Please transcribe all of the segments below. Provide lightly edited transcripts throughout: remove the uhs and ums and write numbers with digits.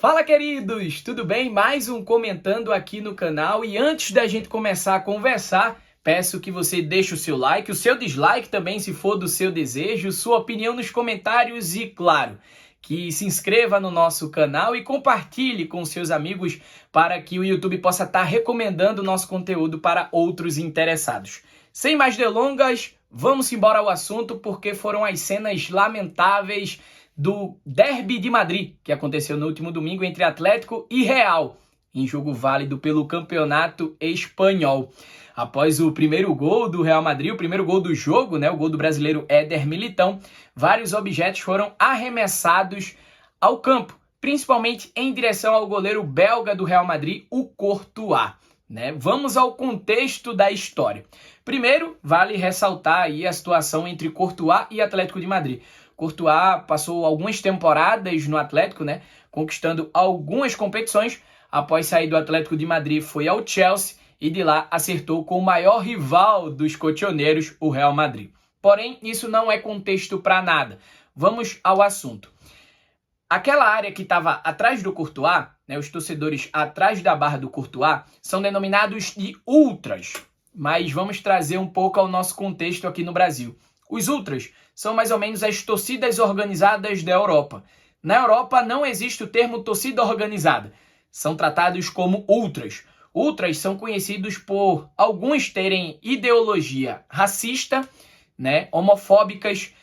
Fala, queridos! Tudo bem? Mais um comentando aqui no canal. E antes da gente começar a conversar, peço que você deixe o seu like, o seu dislike também, se for do seu desejo, sua opinião nos comentários e, claro, que se inscreva no nosso canal e compartilhe com seus amigos para que o YouTube possa estar recomendando o nosso conteúdo para outros interessados. Sem mais delongas, vamos embora ao assunto, porque foram as cenas lamentáveis do Derby de Madrid, que aconteceu no último domingo entre Atlético e Real, em jogo válido pelo Campeonato Espanhol. Após o primeiro gol do Real Madrid, o primeiro gol do jogo, o gol do brasileiro Éder Militão, vários objetos foram arremessados ao campo, principalmente em direção ao goleiro belga do Real Madrid, o Courtois. Vamos ao contexto da história. Primeiro, vale ressaltar aí a situação entre Courtois e Atlético de Madrid. Courtois passou algumas temporadas no Atlético, conquistando algumas competições. Após sair do Atlético de Madrid, foi ao Chelsea e de lá acertou com o maior rival dos cotioneiros, o Real Madrid. Porém, isso não é contexto para nada. Vamos ao assunto. Aquela área que estava atrás do Courtois, os torcedores atrás da barra do Courtois, são denominados de ultras. Mas vamos trazer um pouco ao nosso contexto aqui no Brasil. Os ultras são mais ou menos as torcidas organizadas da Europa. Na Europa não existe o termo torcida organizada. São tratados como ultras. Ultras são conhecidos por alguns terem ideologia racista, homofóbicas,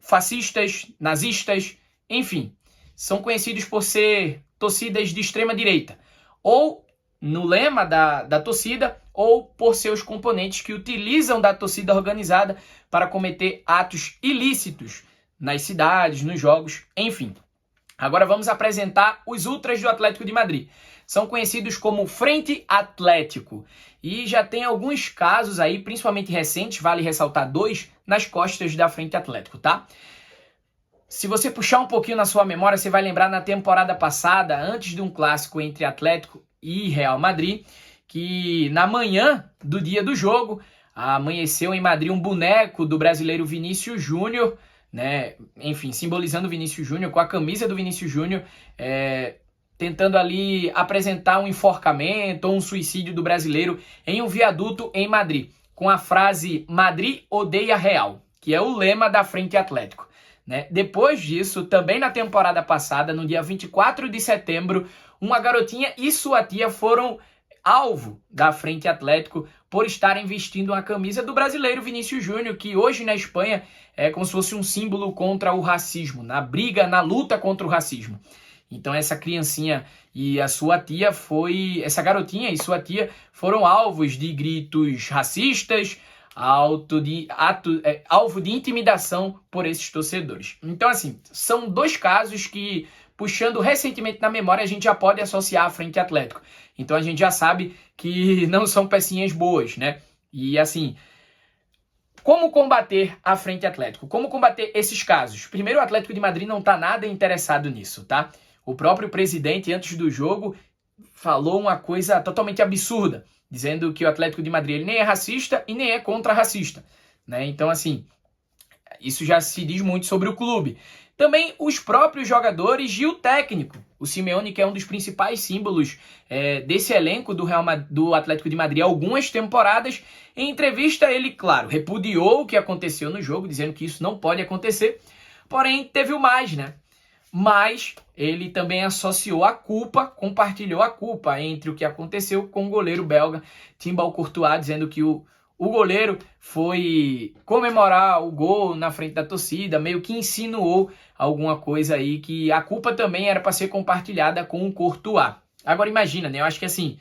fascistas, nazistas, enfim. São conhecidos por ser torcidas de extrema direita. Ou no lema da torcida, ou por seus componentes que utilizam da torcida organizada para cometer atos ilícitos nas cidades, nos jogos, enfim. Agora vamos apresentar os ultras do Atlético de Madrid. São conhecidos como Frente Atlético. E já tem alguns casos aí, principalmente recentes, vale ressaltar 2, nas costas da Frente Atlético, tá? Se você puxar um pouquinho na sua memória, você vai lembrar na temporada passada, antes de um clássico entre Atlético e Real Madrid, que na manhã do dia do jogo, amanheceu em Madrid um boneco do brasileiro Vinícius Júnior, enfim, simbolizando o Vinícius Júnior, com a camisa do Vinícius Júnior, tentando ali apresentar um enforcamento ou um suicídio do brasileiro em um viaduto em Madrid, com a frase "Madrid odeia Real", que é o lema da Frente Atlético. Depois disso, também na temporada passada, no dia 24 de setembro, uma garotinha e sua tia foram alvo da Frente Atlético por estarem vestindo uma camisa do brasileiro Vinícius Júnior, que hoje na Espanha é como se fosse um símbolo contra o racismo, na briga, na luta contra o racismo. Então essa criancinha e a sua tia essa garotinha e sua tia foram alvos de gritos racistas, alvo de intimidação por esses torcedores. Então, assim, são 2 casos que, puxando recentemente na memória, a gente já pode associar à Frente Atlético. Então, a gente já sabe que não são pecinhas boas, E, assim, como combater a Frente Atlético? Como combater esses casos? Primeiro, o Atlético de Madrid não está nada interessado nisso, tá? O próprio presidente, antes do jogo, falou uma coisa totalmente absurda, dizendo que o Atlético de Madrid ele nem é racista e nem é contra-racista. Então, assim, isso já se diz muito sobre o clube. Também os próprios jogadores e o técnico. O Simeone, que é um dos principais símbolos desse elenco do Atlético de Madrid há algumas temporadas, em entrevista ele, claro, repudiou o que aconteceu no jogo, dizendo que isso não pode acontecer. Porém, teve o mais, Mas ele também associou a culpa, compartilhou a culpa entre o que aconteceu com o goleiro belga Thibaut Courtois, dizendo que o goleiro foi comemorar o gol na frente da torcida, meio que insinuou alguma coisa aí, que a culpa também era para ser compartilhada com o Courtois. Agora imagina, eu acho que assim,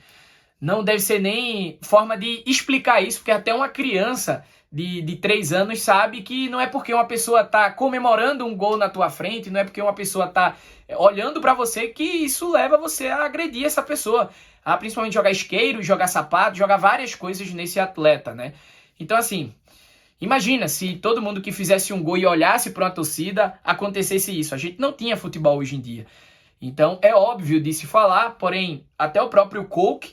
não deve ser nem forma de explicar isso, porque até uma criança de 3 anos sabe que não é porque uma pessoa está comemorando um gol na tua frente, não é porque uma pessoa está olhando para você que isso leva você a agredir essa pessoa, a principalmente jogar isqueiro, jogar sapato, jogar várias coisas nesse atleta, Então, assim, imagina se todo mundo que fizesse um gol e olhasse para uma torcida, acontecesse isso. A gente não tinha futebol hoje em dia. Então, é óbvio de se falar, porém, até o próprio Koke,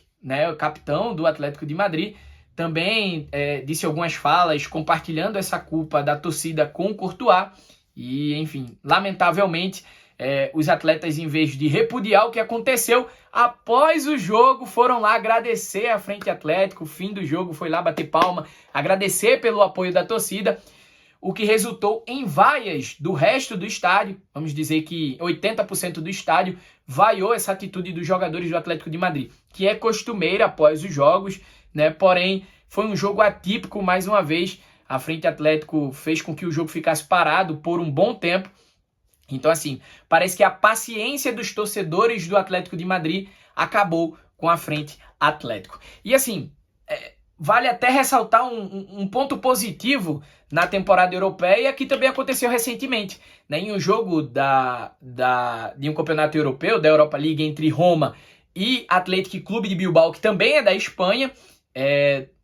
o capitão do Atlético de Madrid, também disse algumas falas compartilhando essa culpa da torcida com o Courtois. E, enfim, lamentavelmente, os atletas, em vez de repudiar o que aconteceu, após o jogo foram lá agradecer a Frente Atlético, o fim do jogo foi lá bater palma, agradecer pelo apoio da torcida, o que resultou em vaias do resto do estádio. Vamos dizer que 80% do estádio vaiou essa atitude dos jogadores do Atlético de Madrid, que é costumeira após os jogos, né? Porém, foi um jogo atípico mais uma vez. A Frente Atlético fez com que o jogo ficasse parado por um bom tempo. Então, assim, parece que a paciência dos torcedores do Atlético de Madrid acabou com a Frente Atlético. E, assim, vale até ressaltar um ponto positivo na temporada europeia, que também aconteceu recentemente, né? Em um jogo de um campeonato europeu, da Europa League, entre Roma e Atlético Clube de Bilbao, que também é da Espanha,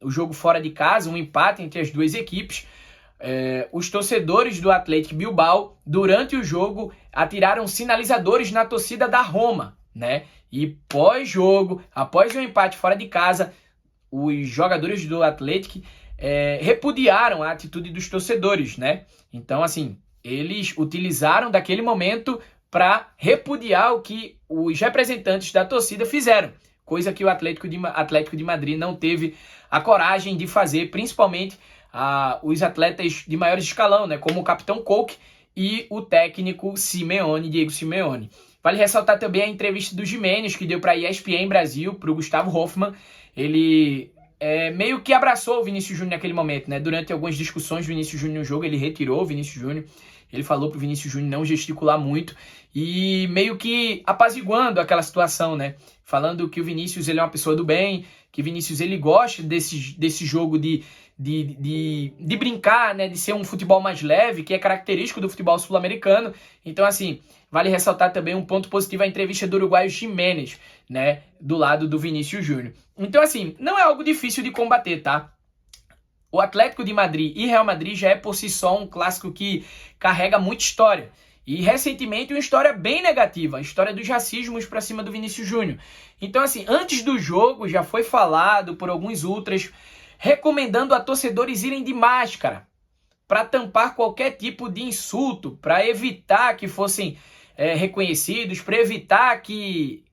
o jogo fora de casa, um empate entre as duas equipes. Os torcedores do Atlético Bilbao, durante o jogo, atiraram sinalizadores na torcida da Roma, né? E pós-jogo, após o empate fora de casa, os jogadores do Atlético repudiaram a atitude dos torcedores, né? Então, assim, eles utilizaram daquele momento para repudiar o que os representantes da torcida fizeram, coisa que o Atlético de Madrid não teve a coragem de fazer, principalmente os atletas de maior escalão, né? Como o capitão Coque e o técnico Diego Simeone. Vale ressaltar também a entrevista do Giménez, que deu para a ESPN Brasil, para o Gustavo Hoffmann. Ele meio que abraçou o Vinícius Júnior naquele momento, né? Durante algumas discussões do Vinícius Júnior no jogo, ele retirou o Vinícius Júnior. Ele falou pro Vinícius Júnior não gesticular muito e meio que apaziguando aquela situação, né? Falando que o Vinícius ele é uma pessoa do bem, que o Vinícius ele gosta desse jogo de brincar, né? De ser um futebol mais leve, que é característico do futebol sul-americano. Então, assim, vale ressaltar também um ponto positivo, a entrevista do uruguaio Giménez, né? Do lado do Vinícius Júnior. Então, assim, não é algo difícil de combater, tá? O Atlético de Madrid e Real Madrid já é por si só um clássico que carrega muita história. E recentemente uma história bem negativa, a história dos racismos para cima do Vinícius Júnior. Então, assim, antes do jogo já foi falado por alguns ultras recomendando a torcedores irem de máscara para tampar qualquer tipo de insulto, para evitar que fossem reconhecidos, para evitar que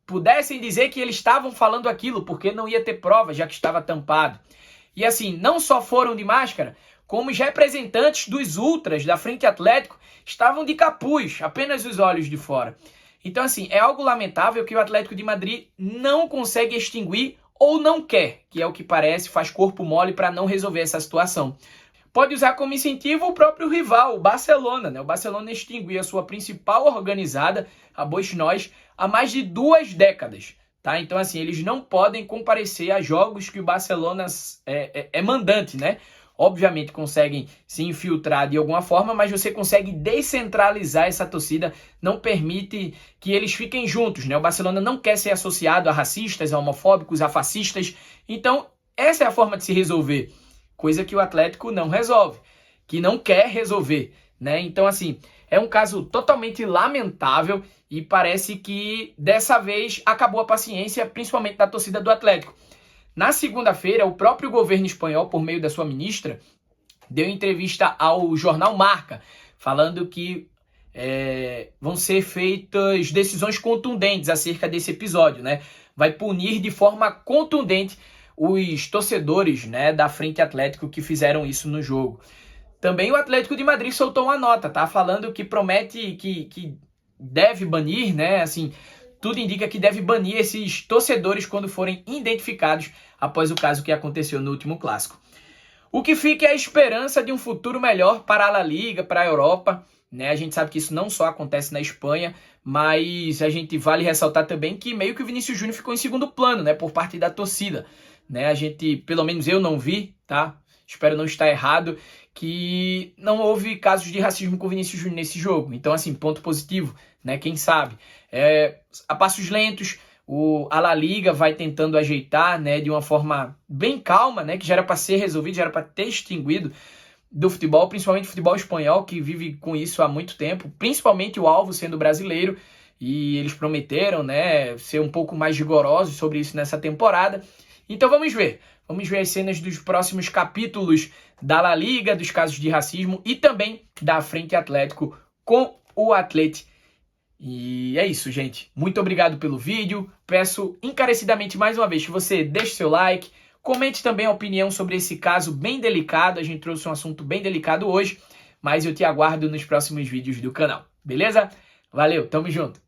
pudessem dizer que eles estavam falando aquilo, porque não ia ter prova, já que estava tampado. E assim, não só foram de máscara, como os representantes dos ultras da Frente Atlético estavam de capuz, apenas os olhos de fora. Então assim, é algo lamentável que o Atlético de Madrid não consegue extinguir ou não quer, que é o que parece, faz corpo mole para não resolver essa situação. Pode usar como incentivo o próprio rival, o Barcelona, né? O Barcelona extinguiu a sua principal organizada, a Boys Nós, há mais de 2 décadas. Tá? Então, assim, eles não podem comparecer a jogos que o Barcelona é mandante, né? Obviamente conseguem se infiltrar de alguma forma, mas você consegue descentralizar essa torcida, não permite que eles fiquem juntos, né? O Barcelona não quer ser associado a racistas, a homofóbicos, a fascistas. Então, essa é a forma de se resolver, coisa que o Atlético não resolve, que não quer resolver, né? Então, assim, é um caso totalmente lamentável e parece que dessa vez acabou a paciência, principalmente da torcida do Atlético. Na segunda-feira, o próprio governo espanhol, por meio da sua ministra, deu entrevista ao jornal Marca, falando que vão ser feitas decisões contundentes acerca desse episódio, né? Vai punir de forma contundente os torcedores, né, da Frente Atlético que fizeram isso no jogo. Também o Atlético de Madrid soltou uma nota, tá? Falando que promete que deve banir, né? Assim, tudo indica que deve banir esses torcedores quando forem identificados após o caso que aconteceu no último clássico. O que fica é a esperança de um futuro melhor para a La Liga, para a Europa, né? A gente sabe que isso não só acontece na Espanha, mas a gente vale ressaltar também que meio que o Vinícius Júnior ficou em segundo plano, né? Por parte da torcida, né? A gente, pelo menos eu não vi, tá? Espero não estar errado, que não houve casos de racismo com o Vinícius Júnior nesse jogo. Então, assim, ponto positivo, né? Quem sabe? A passos lentos, a La Liga vai tentando ajeitar, né? De uma forma bem calma, né? Que já era para ser resolvido, já era para ter extinguido do futebol, principalmente o futebol espanhol, que vive com isso há muito tempo, principalmente o alvo sendo brasileiro, e eles prometeram, né? Ser um pouco mais rigorosos sobre isso nessa temporada. Então, vamos ver as cenas dos próximos capítulos da La Liga, dos casos de racismo e também da Frente Atlético com o Atlético E é isso, gente. Muito obrigado pelo vídeo. Peço encarecidamente mais uma vez que você deixe seu like, comente também a opinião sobre esse caso bem delicado. A gente trouxe um assunto bem delicado hoje, mas eu te aguardo nos próximos vídeos do canal. Beleza? Valeu, tamo junto!